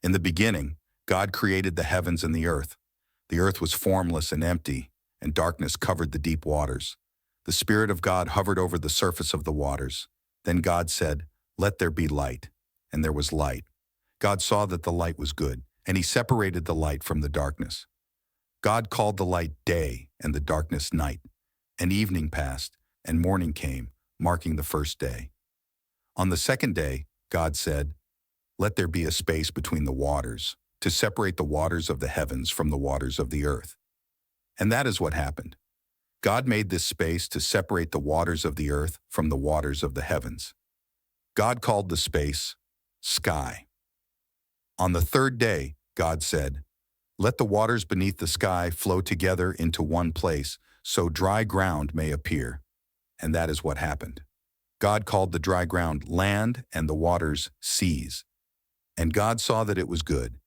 In the beginning, God created the heavens and the earth. The earth was formless and empty, and darkness covered the deep waters. The Spirit of God hovered over the surface of the waters. Then God said, "Let there be light." And there was light. God saw that the light was good, and he separated the light from the darkness. God called the light day and the darkness night. And evening passed, and morning came, marking the first day. On the second day, God said, "Let there be a space between the waters, to separate the waters of the heavens from the waters of the earth." And that is what happened. God made this space to separate the waters of the earth from the waters of the heavens. God called the space sky. On the third day, God said, "Let the waters beneath the sky flow together into one place, so dry ground may appear." And that is what happened. God called the dry ground land and the waters seas. And God saw that it was good.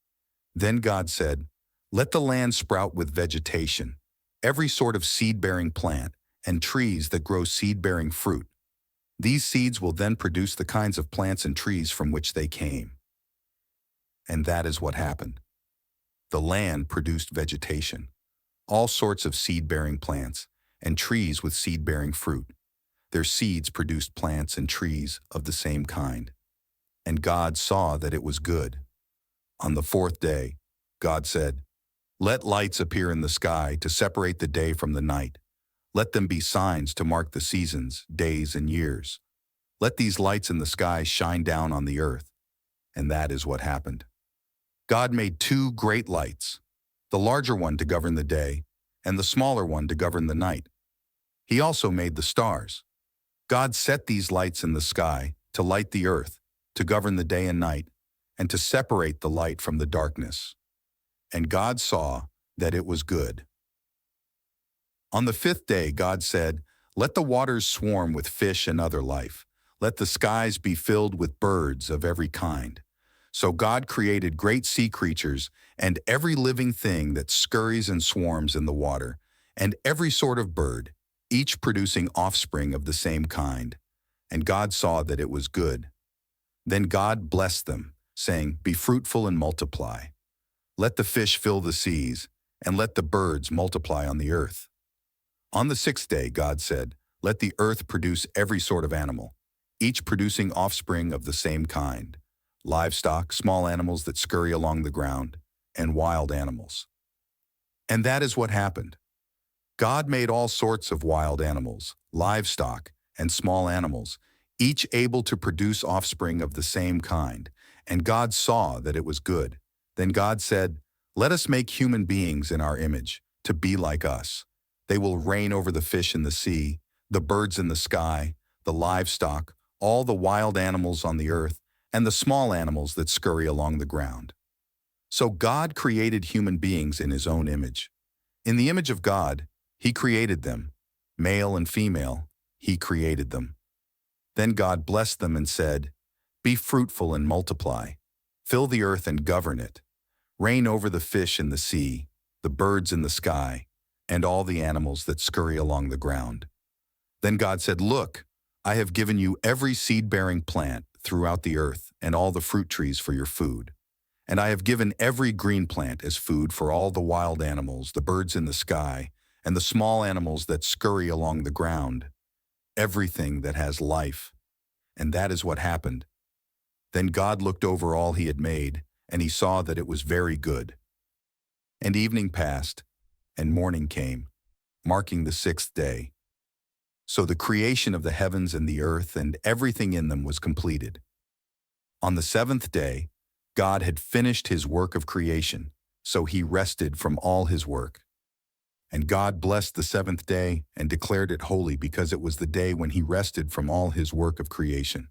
Then God said, "Let the land sprout with vegetation, every sort of seed-bearing plant, and trees that grow seed-bearing fruit. These seeds will then produce the kinds of plants and trees from which they came." And that is what happened. The land produced vegetation, all sorts of seed-bearing plants, and trees with seed-bearing fruit. Their seeds produced plants and trees of the same kind. And God saw that it was good. On the fourth day, God said, "Let lights appear in the sky to separate the day from the night. Let them be signs to mark the seasons, days, and years. Let these lights in the sky shine down on the earth." And that is what happened. God made two great lights, the larger one to govern the day, and the smaller one to govern the night. He also made the stars. God set these lights in the sky to light the earth, to govern the day and night, and to separate the light from the darkness. And God saw that it was good. On the fifth day, God said, "Let the waters swarm with fish and other life. Let the skies be filled with birds of every kind." So God created great sea creatures and every living thing that scurries and swarms in the water, and every sort of bird, each producing offspring of the same kind. And God saw that it was good. Then God blessed them, saying, "Be fruitful and multiply. Let the fish fill the seas, and let the birds multiply on the earth." On the sixth day, God said, "Let the earth produce every sort of animal, each producing offspring of the same kind, livestock, small animals that scurry along the ground, and wild animals." And that is what happened. God made all sorts of wild animals, livestock, and small animals, each able to produce offspring of the same kind, and God saw that it was good. Then God said, "Let us make human beings in our image, to be like us. They will reign over the fish in the sea, the birds in the sky, the livestock, all the wild animals on the earth, and the small animals that scurry along the ground." So God created human beings in his own image. In the image of God, he created them. Male and female, he created them. Then God blessed them and said, "Be fruitful and multiply. Fill the earth and govern it. Reign over the fish in the sea, the birds in the sky, and all the animals that scurry along the ground." Then God said, "Look, I have given you every seed-bearing plant throughout the earth and all the fruit trees for your food. And I have given every green plant as food for all the wild animals, the birds in the sky, and the small animals that scurry along the ground, everything that has life." And that is what happened. Then God looked over all he had made, and he saw that it was very good. And evening passed, and morning came, marking the sixth day. So the creation of the heavens and the earth and everything in them was completed. On the seventh day, God had finished his work of creation, so he rested from all his work. And God blessed the seventh day and declared it holy because it was the day when he rested from all his work of creation.